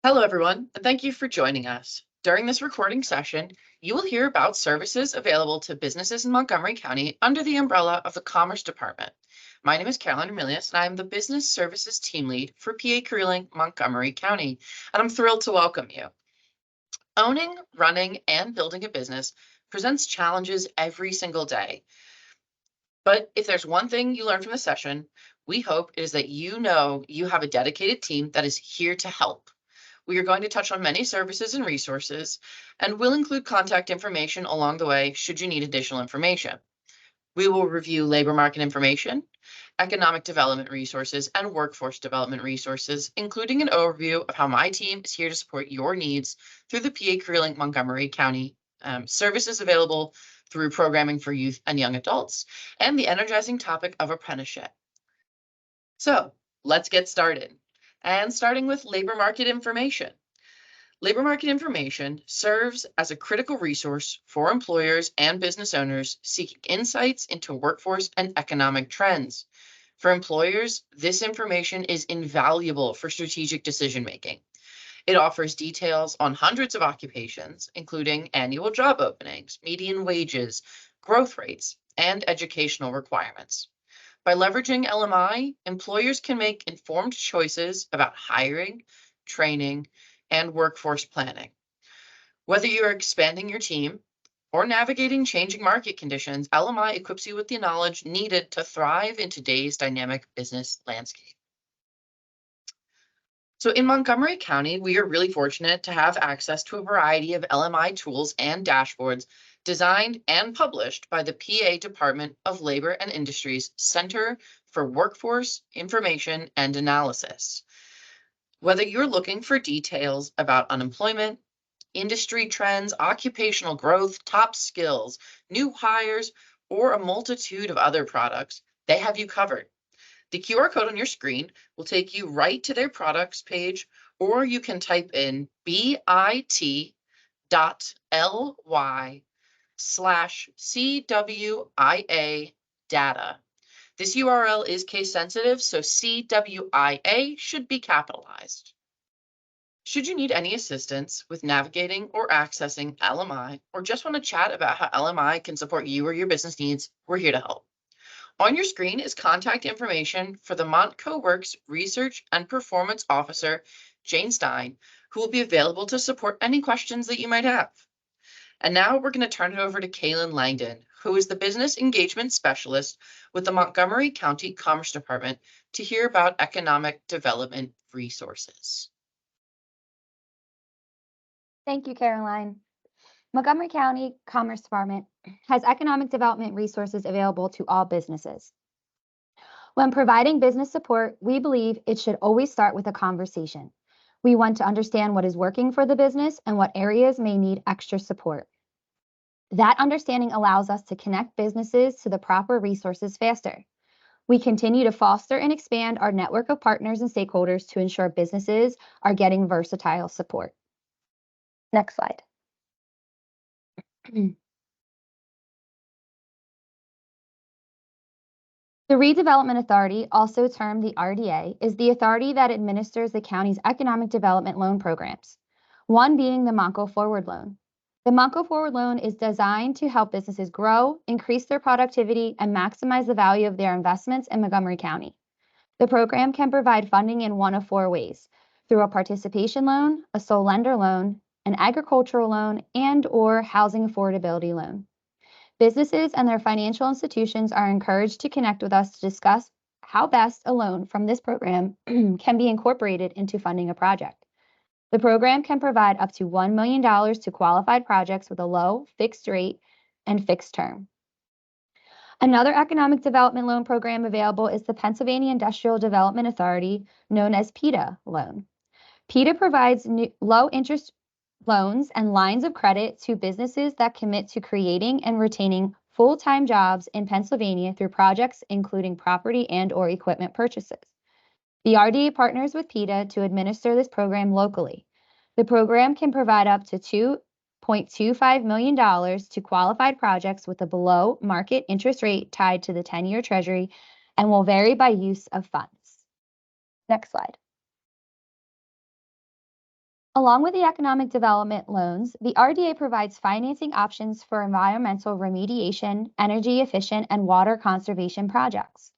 Hello, everyone, and thank you for joining us. During this recording session, you will hear about services available to businesses in Montgomery County under the umbrella of the Commerce Department. My name is Caroline Emilius, and I am the Business Services Team Lead for PA CareerLink Montgomery County, and I'm thrilled to welcome you. Owning, running, and building a business presents challenges every single day. But if there's one thing you learn from the session, we hope it is that you know you have a dedicated team that is here to help. We are going to touch on many services and resources, and we'll include contact information along the way should you need additional information. We will review labor market information, economic development resources, and workforce development resources, including an overview of how my team is here to support your needs through the PA CareerLink Montgomery County services available through programming for youth and young adults, and the energizing topic of apprenticeship. So let's get started. And starting with labor market information. Labor market information serves as a critical resource for employers and business owners seeking insights into workforce and economic trends. For employers, this information is invaluable for strategic decision-making. It offers details on hundreds of occupations, including annual job openings, median wages, growth rates, and educational requirements. By leveraging LMI, employers can make informed choices about hiring, training, and workforce planning. Whether you're expanding your team or navigating changing market conditions, LMI equips you with the knowledge needed to thrive in today's dynamic business landscape. So in Montgomery County, we are really fortunate to have access to a variety of LMI tools and dashboards designed and published by the PA Department of Labor and Industries Center for Workforce Information and Analysis. Whether you're looking for details about unemployment, industry trends, occupational growth, top skills, new hires, or a multitude of other products, they have you covered. The QR code on your screen will take you right to their products page, or you can type in bit.ly/CWIA data. This URL is case sensitive, so CWIA should be capitalized. Should you need any assistance with navigating or accessing LMI, or just want to chat about how LMI can support you or your business needs, we're here to help. On your screen is contact information for the Montco Works Research and Performance Officer, Jane Stein, who will be available to support any questions that you might have. And now we're going to turn it over to Kaylin Langdon, who is the Business Engagement Specialist with the Montgomery County Commerce Department, to hear about economic development resources. Thank you, Caroline. Montgomery County Commerce Department has economic development resources available to all businesses. When providing business support, we believe it should always start with a conversation. We want to understand what is working for the business and what areas may need extra support. That understanding allows us to connect businesses to the proper resources faster. We continue to foster and expand our network of partners and stakeholders to ensure businesses are getting versatile support. Next slide. The Redevelopment Authority, also termed the RDA, is the authority that administers the county's economic development loan programs, one being the Montco Forward Loan. The Montco Forward Loan is designed to help businesses grow, increase their productivity, and maximize the value of their investments in Montgomery County. The program can provide funding in one of four ways: through a participation loan, a sole lender loan, an agricultural loan, and/or housing affordability loan. Businesses and their financial institutions are encouraged to connect with us to discuss how best a loan from this program can be incorporated into funding a project. The program can provide up to $1 million to qualified projects with a low, fixed rate, and fixed term. Another economic development loan program available is the Pennsylvania Industrial Development Authority, known as PIDA loan. PIDA provides low interest loans and lines of credit to businesses that commit to creating and retaining full-time jobs in Pennsylvania through projects including property and/or equipment purchases. The RDA partners with PIDA to administer this program locally. The program can provide up to $2.25 million to qualified projects with a below market interest rate tied to the 10-year Treasury and will vary by use of funds. Next slide. Along with the economic development loans, the RDA provides financing options for environmental remediation, energy efficient, and water conservation projects.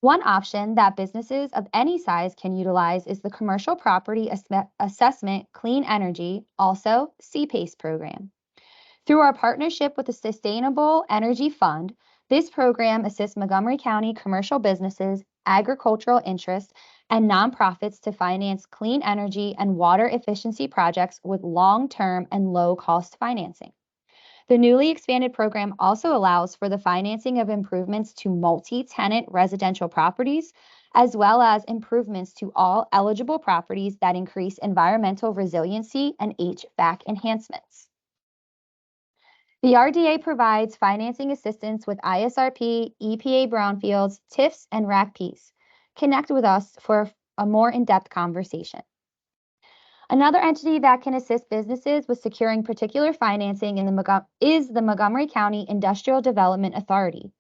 One option that businesses of any size can utilize is the Commercial Property Assessment Clean Energy, also CPACE program. Through our partnership with the Sustainable Energy Fund, this program assists Montgomery County commercial businesses, agricultural interests, and nonprofits to finance clean energy and water efficiency projects with long-term and low-cost financing. The newly expanded program also allows for the financing of improvements to multi-tenant residential properties, as well as improvements to all eligible properties that increase environmental resiliency and HVAC enhancements. The RDA provides financing assistance with ISRP, EPA brownfields, TIFs, and RACPs. Connect with us for a more in-depth conversation. Another entity that can assist businesses with securing particular financing is the Montgomery County Industrial Development Authority.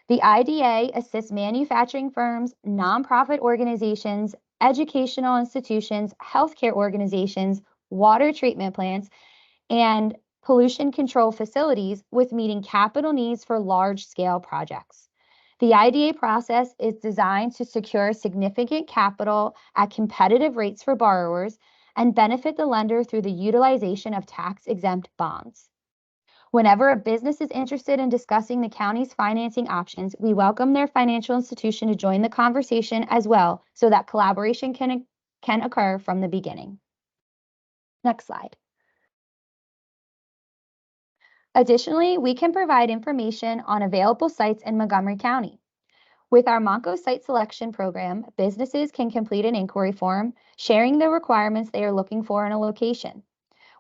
The IDA assists manufacturing firms, nonprofit organizations, educational institutions, healthcare organizations, water treatment plants, and pollution control facilities with meeting capital needs for large-scale projects. The IDA process is designed to secure significant capital at competitive rates for borrowers and benefit the lender through the utilization of tax-exempt bonds. Whenever a business is interested in discussing the county's financing options, we welcome their financial institution to join the conversation as well so that collaboration can occur from the beginning. Next slide. Additionally, we can provide information on available sites in Montgomery County. With our Monco Site Selection Program, businesses can complete an inquiry form, sharing the requirements they are looking for in a location.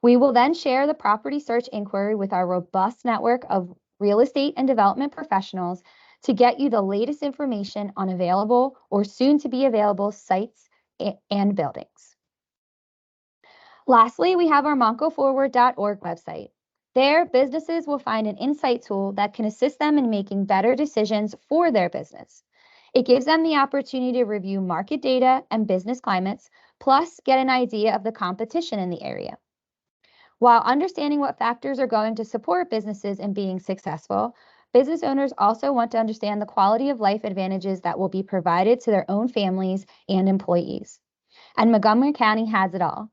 We will then share the property search inquiry with our robust network of real estate and development professionals to get you the latest information on available or soon to be available sites and buildings. Lastly, we have our moncoforward.org website. There, businesses will find an insight tool that can assist them in making better decisions for their business. It gives them the opportunity to review market data and business climates, plus get an idea of the competition in the area. While understanding what factors are going to support businesses in being successful, business owners also want to understand the quality of life advantages that will be provided to their own families and employees. And Montgomery County has it all.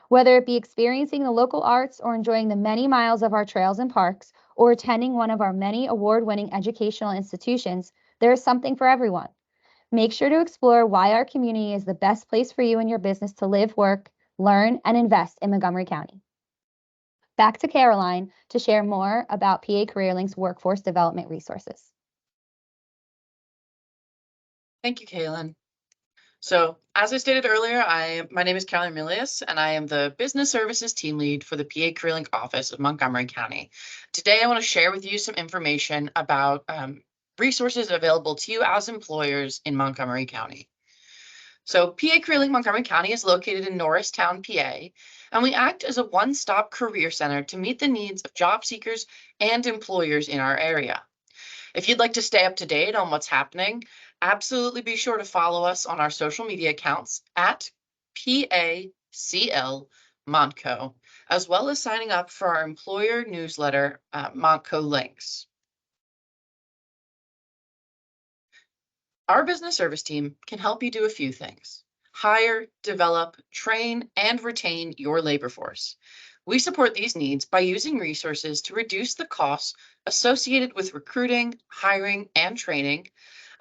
Whether it be experiencing the local arts or enjoying the many miles of our trails and parks, or attending one of our many award-winning educational institutions, there is something for everyone. Make sure to explore why our community is the best place for you and your business to live, work, learn, and invest in Montgomery County. Back to Caroline to share more about PA CareerLink's workforce development resources. Thank you, Kaylin. So as I stated earlier, my name is Caroline Milius, and I am the Business Services Team Lead for the PA CareerLink office of Montgomery County. Today, I want to share with you some information about resources available to you as employers in Montgomery County. So PA CareerLink Montgomery County is located in Norristown, PA, and we act as a one-stop career center to meet the needs of job seekers and employers in our area. If you'd like to stay up to date on what's happening, absolutely be sure to follow us on our social media accounts at PACL Montco, as well as signing up for our employer newsletter, Montco Links. Our business service team can help you do a few things: hire, develop, train, and retain your labor force. We support these needs by using resources to reduce the costs associated with recruiting, hiring, and training,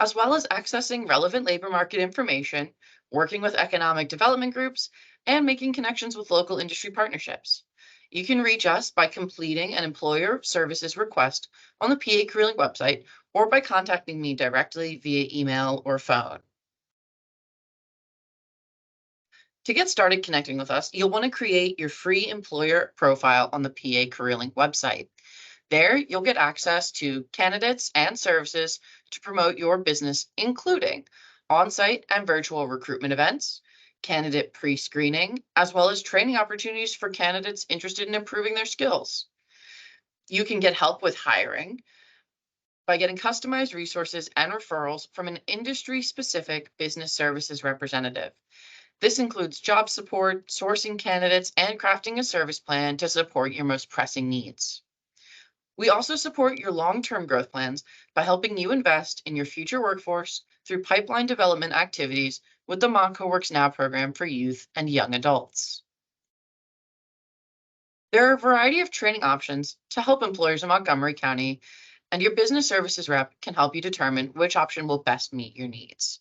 as well as accessing relevant labor market information, working with economic development groups, and making connections with local industry partnerships. You can reach us by completing an employer services request on the PA CareerLink website or by contacting me directly via email or phone. To get started connecting with us, you'll want to create your free employer profile on the PA CareerLink website. There, you'll get access to candidates and services to promote your business, including on-site and virtual recruitment events, candidate pre-screening, as well as training opportunities for candidates interested in improving their skills. You can get help with hiring by getting customized resources and referrals from an industry-specific business services representative. This includes job support, sourcing candidates, and crafting a service plan to support your most pressing needs. We also support your long-term growth plans by helping you invest in your future workforce through pipeline development activities with the Montco Works Now program for youth and young adults. There are a variety of training options to help employers in Montgomery County, and your business services rep can help you determine which option will best meet your needs.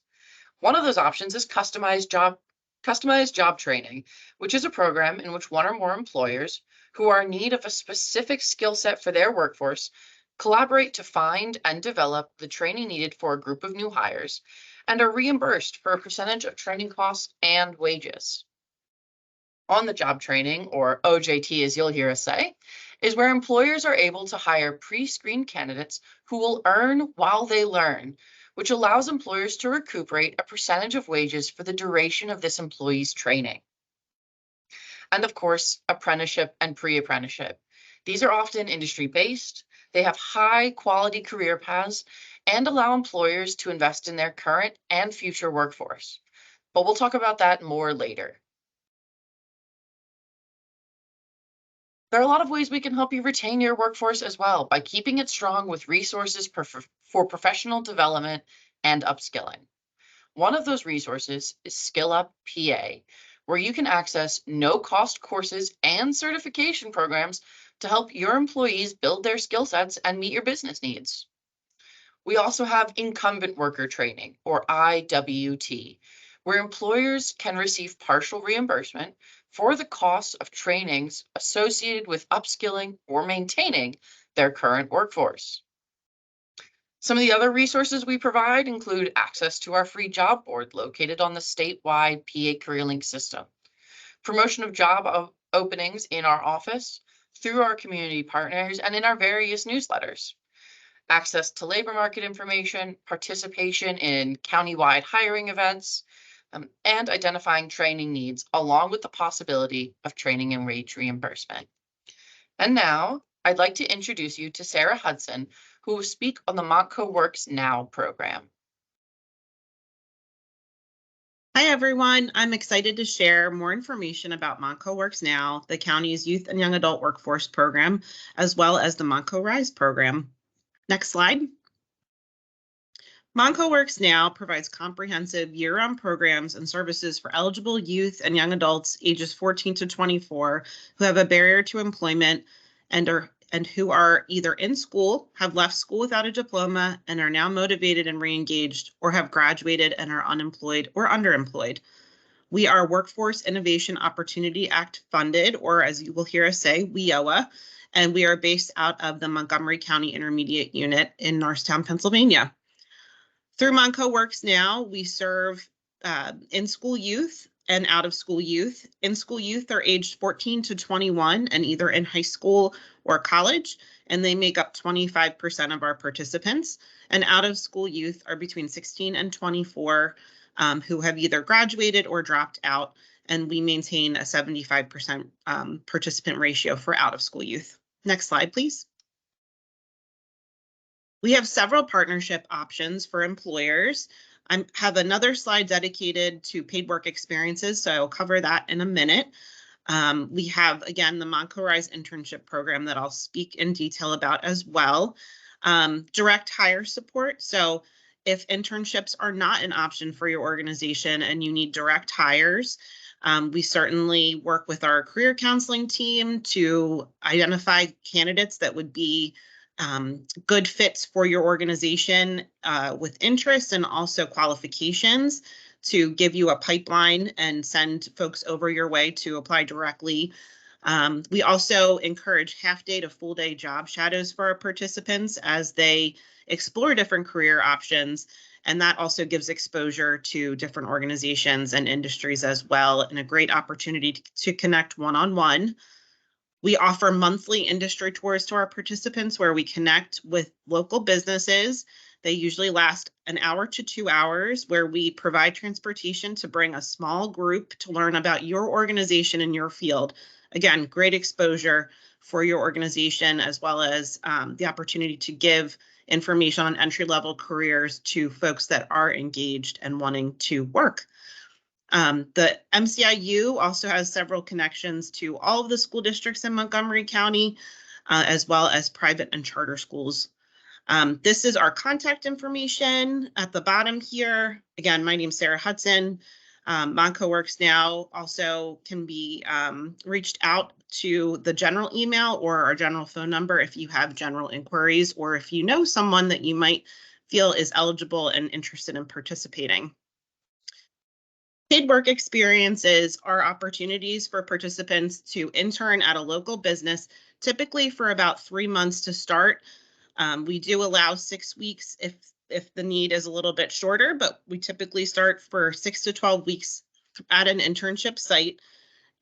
One of those options is customized job training, which is a program in which one or more employers who are in need of a specific skill set for their workforce collaborate to find and develop the training needed for a group of new hires and are reimbursed for a percentage of training costs and wages. On-the-job training, or OJT as you'll hear us say, is where employers are able to hire pre-screened candidates who will earn while they learn, which allows employers to recuperate a percentage of wages for the duration of this employee's training. And of course, apprenticeship and pre-apprenticeship. These are often industry-based, they have high-quality career paths, and allow employers to invest in their current and future workforce. But we'll talk about that more later. There are a lot of ways we can help you retain your workforce as well by keeping it strong with resources for professional development and upskilling. One of those resources is Skill Up PA, where you can access no-cost courses and certification programs to help your employees build their skill sets and meet your business needs. We also have Incumbent Worker Training, or IWT, where employers can receive partial reimbursement for the costs of trainings associated with upskilling or maintaining their current workforce. Some of the other resources we provide include access to our free job board located on the statewide PA CareerLink system, promotion of job openings in our office, through our community partners, and in our various newsletters, access to labor market information, participation in countywide hiring events, and identifying training needs, along with the possibility of training and wage reimbursement. And now, I'd like to introduce you to Sarah Hudson, who will speak on the Montco Works Now program. Hi, everyone. I'm excited to share more information about Montco Works Now, the county's youth and young adult workforce program, as well as the Montco Rise program. Next slide. Montco Works Now provides comprehensive year-round programs and services for eligible youth and young adults ages 14 to 24 who have a barrier to employment and who are either in school, have left school without a diploma, and are now motivated and re-engaged, or have graduated and are unemployed or underemployed. We are Workforce Innovation Opportunity Act funded, or as you will hear us say, WIOA, and we are based out of the Montgomery County Intermediate Unit in Norristown, Pennsylvania. Through Montco Works Now, we serve in-school youth and out-of-school youth. In-school youth are aged 14 to 21 and either in high school or college, and they make up 25% of our participants. And out-of-school youth are between 16 and 24 who have either graduated or dropped out, and we maintain a 75% participant ratio for out-of-school youth. Next slide, please. We have several partnership options for employers. I have another slide dedicated to paid work experiences, so I'll cover that in a minute. We have, again, the Montco Rise internship program that I'll speak in detail about as well. Direct hire support. So if internships are not an option for your organization and you need direct hires, we certainly work with our career counseling team to identify candidates that would be good fits for your organization with interest and also qualifications to give you a pipeline and send folks over your way to apply directly. We also encourage half-day to full-day job shadows for our participants as they explore different career options, and that also gives exposure to different organizations and industries as well, and a great opportunity to connect one-on-one. We offer monthly industry tours to our participants where we connect with local businesses. They usually last an hour to 2 hours, where we provide transportation to bring a small group to learn about your organization and your field. Again, great exposure for your organization, as well as the opportunity to give information on entry-level careers to folks that are engaged and wanting to work. The MCIU also has several connections to all of the school districts in Montgomery County, as well as private and charter schools. This is our contact information at the bottom here. Again, my name's Sarah Hudson. Monco Works Now also can be reached out to the general email or our general phone number if you have general inquiries, or if you know someone that you might feel is eligible and interested in participating. Paid work experiences are opportunities for participants to intern at a local business, typically for about 3 months to start. We do allow 6 weeks if the need is a little bit shorter, but we typically start for 6 to 12 weeks at an internship site.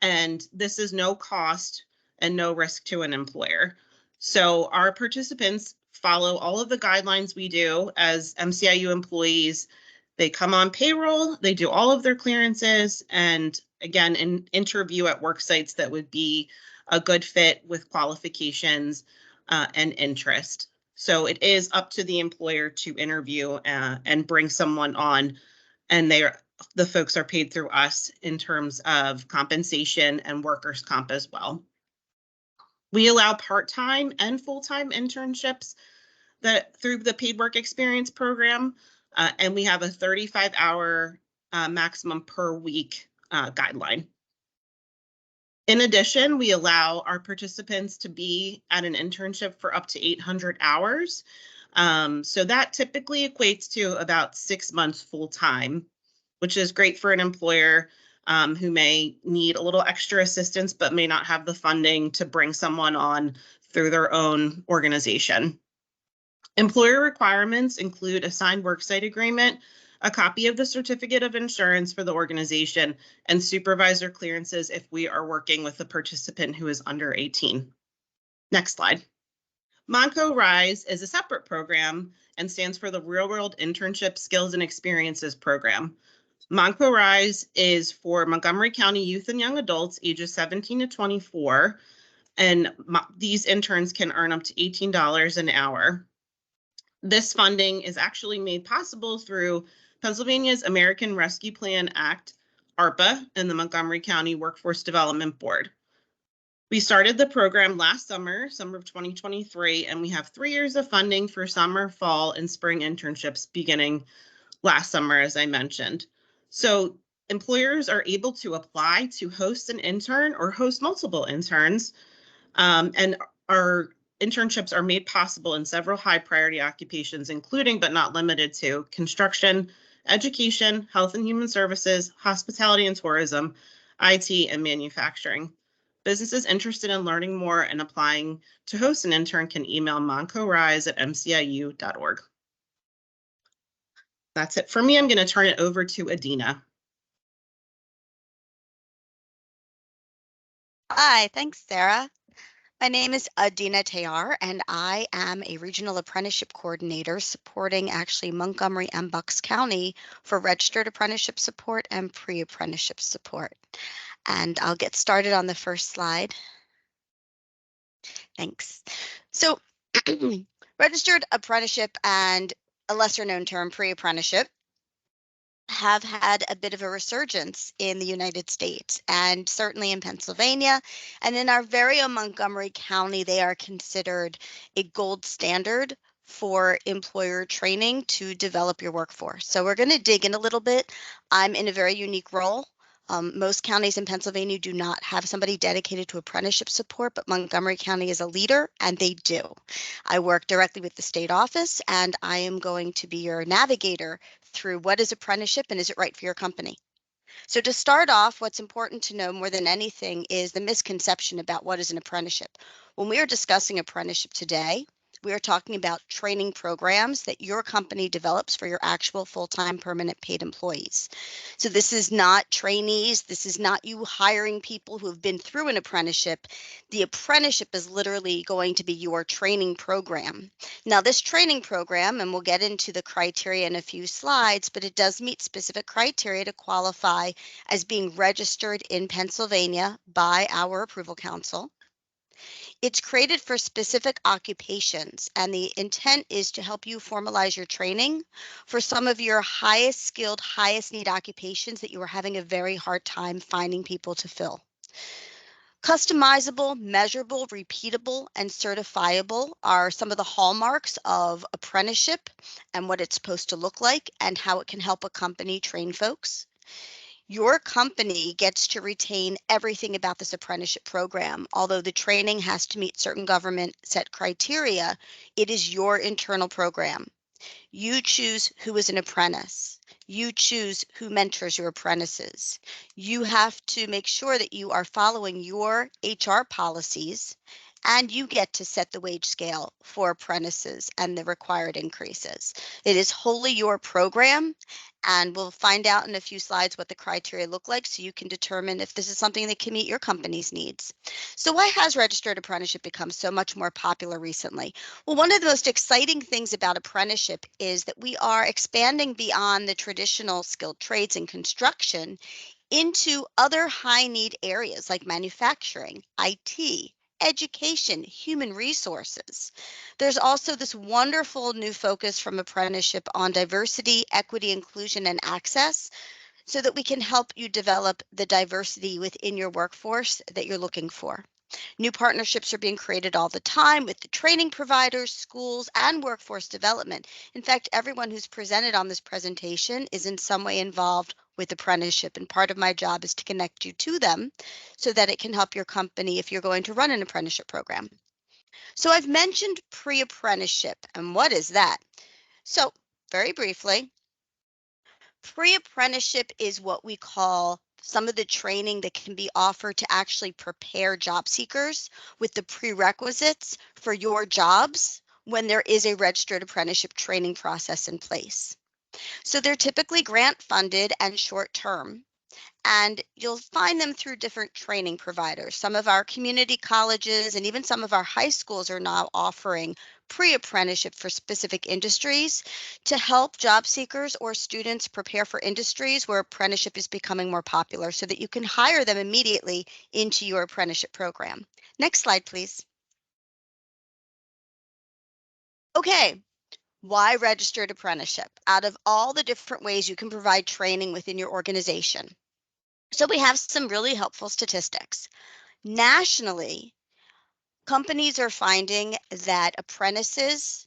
And this is no cost and no risk to an employer. So our participants follow all of the guidelines we do as MCIU employees. They come on payroll, they do all of their clearances, and again, an interview at work sites that would be a good fit with qualifications and interest. So it is up to the employer to interview and bring someone on, and the folks are paid through us in terms of compensation and workers' comp as well. We allow part-time and full-time internships through the paid work experience program, and we have a 35-hour maximum per week guideline. In addition, we allow our participants to be at an internship for up to 800 hours. So that typically equates to about 6 months full-time, which is great for an employer who may need a little extra assistance, but may not have the funding to bring someone on through their own organization. Employer requirements include a signed worksite agreement, a copy of the certificate of insurance for the organization, and supervisor clearances if we are working with a participant who is under 18. Next slide. Monco Rise is a separate program and stands for the Real World Internship Skills and Experiences Program. Monco Rise is for Montgomery County youth and young adults ages 17 to 24, and these interns can earn up to $18 an hour. This funding is actually made possible through Pennsylvania's American Rescue Plan Act, ARPA, and the Montgomery County Workforce Development Board. We started the program last summer of 2023, and we have 3 years of funding for summer, fall, and spring internships beginning last summer, as I mentioned. So employers are able to apply to host an intern or host multiple interns, and our internships are made possible in several high priority occupations, including but not limited to construction, education, health and human services, hospitality and tourism, IT, and manufacturing. Businesses interested in learning more and applying to host an intern can email moncorise@mciu.org. That's it for me. I'm going to turn it over to Adina. Hi, thanks, Sarah. My name is Adina Tayar, and I am a regional apprenticeship coordinator supporting actually Montgomery and Bucks County for registered apprenticeship support and pre-apprenticeship support. And I'll get started on the first slide. Thanks. So registered apprenticeship and a lesser known term, pre-apprenticeship, have had a bit of a resurgence in the United States and certainly in Pennsylvania. And in our very own Montgomery County, they are considered a gold standard for employer training to develop your workforce. So we're going to dig in a little bit. I'm in a very unique role. Most counties in Pennsylvania do not have somebody dedicated to apprenticeship support, but Montgomery County is a leader, and they do. I work directly with the state office, and I am going to be your navigator through what is apprenticeship and is it right for your company. So to start off, what's important to know more than anything is the misconception about what is an apprenticeship. When we are discussing apprenticeship today, we are talking about training programs that your company develops for your actual full-time permanent paid employees. So this is not trainees. This is not you hiring people who have been through an apprenticeship. The apprenticeship is literally going to be your training program. Now this training program, and we'll get into the criteria in a few slides, but it does meet specific criteria to qualify as being registered in Pennsylvania by our approval council. It's created for specific occupations, and the intent is to help you formalize your training for some of your highest skilled, highest need occupations that you are having a very hard time finding people to fill. Customizable, measurable, repeatable, and certifiable are some of the hallmarks of apprenticeship and what it's supposed to look like and how it can help a company train folks. Your company gets to retain everything about this apprenticeship program. Although the training has to meet certain government set criteria, it is your internal program. You choose who is an apprentice. You choose who mentors your apprentices. You have to make sure that you are following your HR policies, and you get to set the wage scale for apprentices and the required increases. It is wholly your program, and we'll find out in a few slides what the criteria look like so you can determine if this is something that can meet your company's needs. So why has registered apprenticeship become so much more popular recently? Well, one of the most exciting things about apprenticeship is that we are expanding beyond the traditional skilled trades and construction into other high need areas like manufacturing, IT, education, human resources. There's also this wonderful new focus from apprenticeship on diversity, equity, inclusion, and access so that we can help you develop the diversity within your workforce that you're looking for. New partnerships are being created all the time with the training providers, schools, and workforce development. In fact, everyone who's presented on this presentation is in some way involved with apprenticeship, and part of my job is to connect you to them so that it can help your company if you're going to run an apprenticeship program. So I've mentioned pre-apprenticeship, and what is that? So very briefly, pre-apprenticeship is what we call some of the training that can be offered to actually prepare job seekers with the prerequisites for your jobs when there is a registered apprenticeship training process in place. So they're typically grant funded and short term, and you'll find them through different training providers. Some of our community colleges and even some of our high schools are now offering pre-apprenticeship for specific industries to help job seekers or students prepare for industries where apprenticeship is becoming more popular so that you can hire them immediately into your apprenticeship program. Next slide, please. Okay, why registered apprenticeship? Out of all the different ways you can provide training within your organization. So we have some really helpful statistics. Nationally, companies are finding that apprentices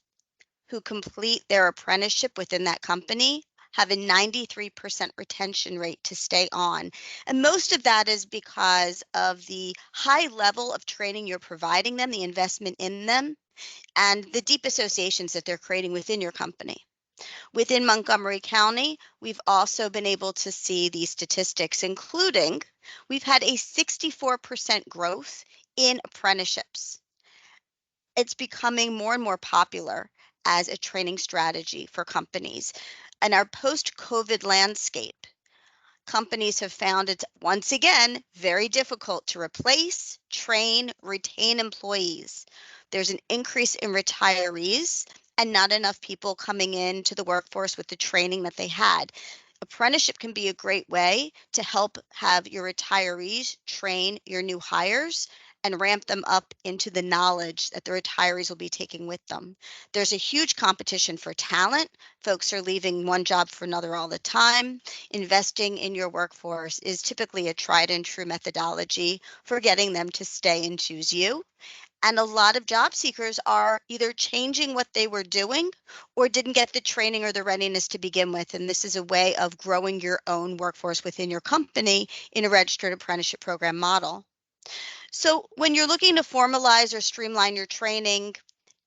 who complete their apprenticeship within that company have a 93% retention rate to stay on. And most of that is because of the high level of training you're providing them, the investment in them, and the deep associations that they're creating within your company. Within Montgomery County, we've also been able to see these statistics, including we've had a 64% growth in apprenticeships. It's becoming more and more popular as a training strategy for companies. In our post-COVID landscape, companies have found it, once again, very difficult to replace, train, retain employees. There's an increase in retirees and not enough people coming into the workforce with the training that they had. Apprenticeship can be a great way to help have your retirees train your new hires and ramp them up into the knowledge that the retirees will be taking with them. There's a huge competition for talent. Folks are leaving one job for another all the time. Investing in your workforce is typically a tried and true methodology for getting them to stay and choose you. And a lot of job seekers are either changing what they were doing or didn't get the training or the readiness to begin with. And this is a way of growing your own workforce within your company in a registered apprenticeship program model. So when you're looking to formalize or streamline your training,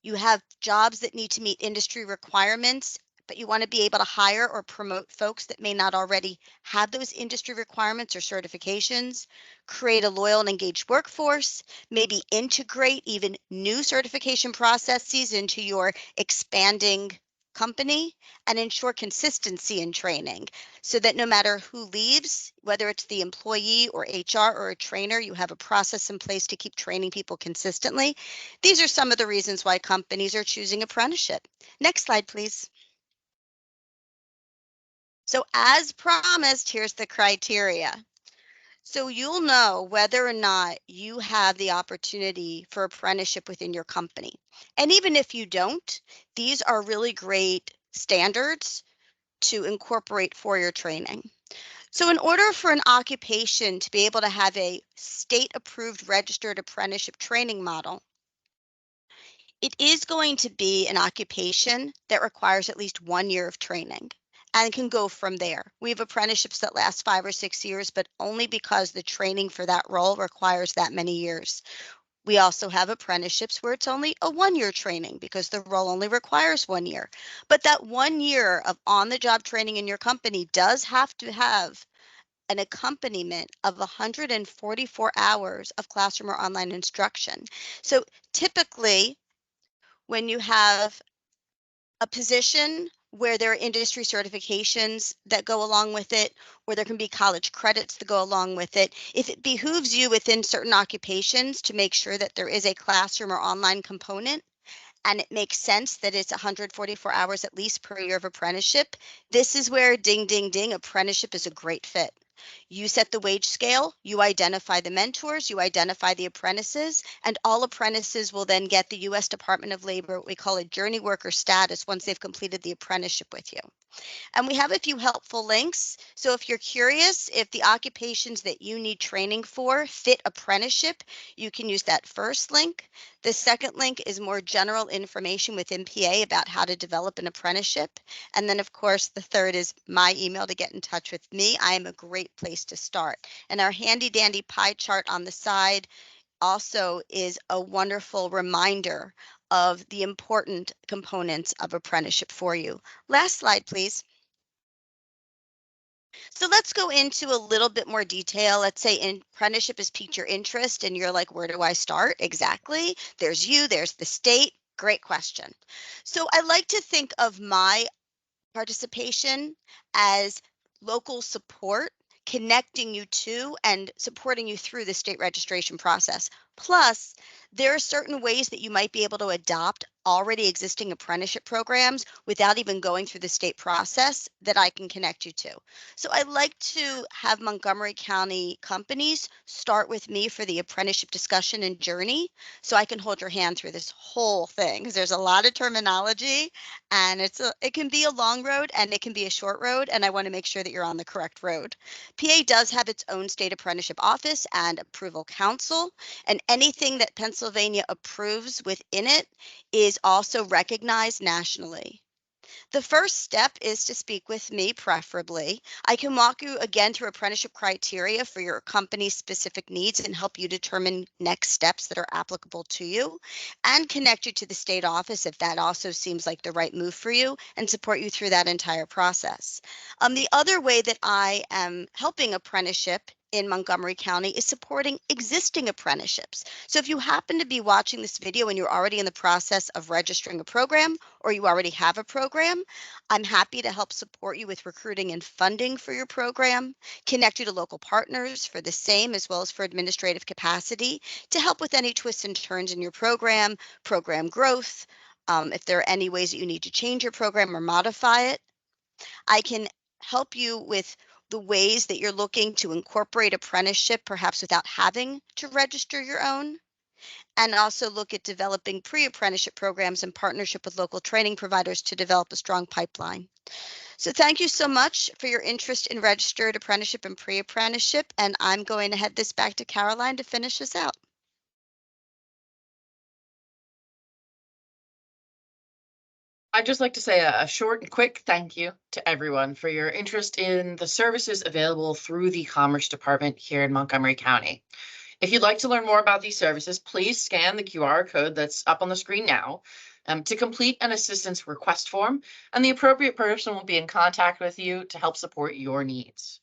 you have jobs that need to meet industry requirements, but you want to be able to hire or promote folks that may not already have those industry requirements or certifications, create a loyal and engaged workforce, maybe integrate even new certification processes into your expanding company, and ensure consistency in training so that no matter who leaves, whether it's the employee or HR or a trainer, you have a process in place to keep training people consistently. These are some of the reasons why companies are choosing apprenticeship. Next slide, please. So as promised, here's the criteria. So you'll know whether or not you have the opportunity for apprenticeship within your company. And even if you don't, these are really great standards to incorporate for your training. So in order for an occupation to be able to have a state-approved registered apprenticeship training model, it is going to be an occupation that requires at least 1 year of training and can go from there. We have apprenticeships that last 5 or 6 years, but only because the training for that role requires that many years. We also have apprenticeships where it's only a 1 year training because the role only requires 1 year. But that 1 year of on-the-job training in your company does have to have an accompaniment of 144 hours of classroom or online instruction. So typically, when you have a position where there are industry certifications that go along with it, or there can be college credits that go along with it, if it behooves you within certain occupations to make sure that there is a classroom or online component, and it makes sense that it's 144 hours at least per year of apprenticeship, this is where ding, ding, ding, apprenticeship is a great fit. You set the wage scale, you identify the mentors, you identify the apprentices, and all apprentices will then get the U.S. Department of Labor, what we call a journey worker status once they've completed the apprenticeship with you. And we have a few helpful links. So if you're curious if the occupations that you need training for fit apprenticeship, you can use that first link. The second link is more general information with MPA about how to develop an apprenticeship. And then of course, the third is my email to get in touch with me. I am a great place to start. And our handy dandy pie chart on the side also is a wonderful reminder of the important components of apprenticeship for you. Last slide, please. So let's go into a little bit more detail. Let's say apprenticeship has piqued your interest and you're like, where do I start? Exactly. There's you, there's the state. Great question. So I like to think of my participation as local support, connecting you to and supporting you through the state registration process. Plus, there are certain ways that you might be able to adopt already existing apprenticeship programs without even going through the state process that I can connect you to. So I like to have Montgomery County companies start with me for the apprenticeship discussion and journey so I can hold your hand through this whole thing because there's a lot of terminology and it can be a long road and it can be a short road, and I want to make sure that you're on the correct road. PA does have its own state apprenticeship office and approval council, and anything that Pennsylvania approves within it is also recognized nationally. The first step is to speak with me, preferably. I can walk you again through apprenticeship criteria for your company's specific needs and help you determine next steps that are applicable to you, and connect you to the state office if that also seems like the right move for you, and support you through that entire process. The other way that I am helping apprenticeship in Montgomery County is supporting existing apprenticeships. So if you happen to be watching this video and you're already in the process of registering a program, or you already have a program, I'm happy to help support you with recruiting and funding for your program, connect you to local partners for the same as well as for administrative capacity to help with any twists and turns in your program growth, if there are any ways that you need to change your program or modify it. I can help you with the ways that you're looking to incorporate apprenticeship, perhaps without having to register your own, and also look at developing pre-apprenticeship programs in partnership with local training providers to develop a strong pipeline. So thank you so much for your interest in registered apprenticeship and pre-apprenticeship, and I'm going to head this back to Caroline to finish us out. I'd just like to say a short and quick thank you to everyone for your interest in the services available through the Commerce Department here in Montgomery County. If you'd like to learn more about these services, please scan the QR code that's up on the screen now to complete an assistance request form, and the appropriate person will be in contact with you to help support your needs.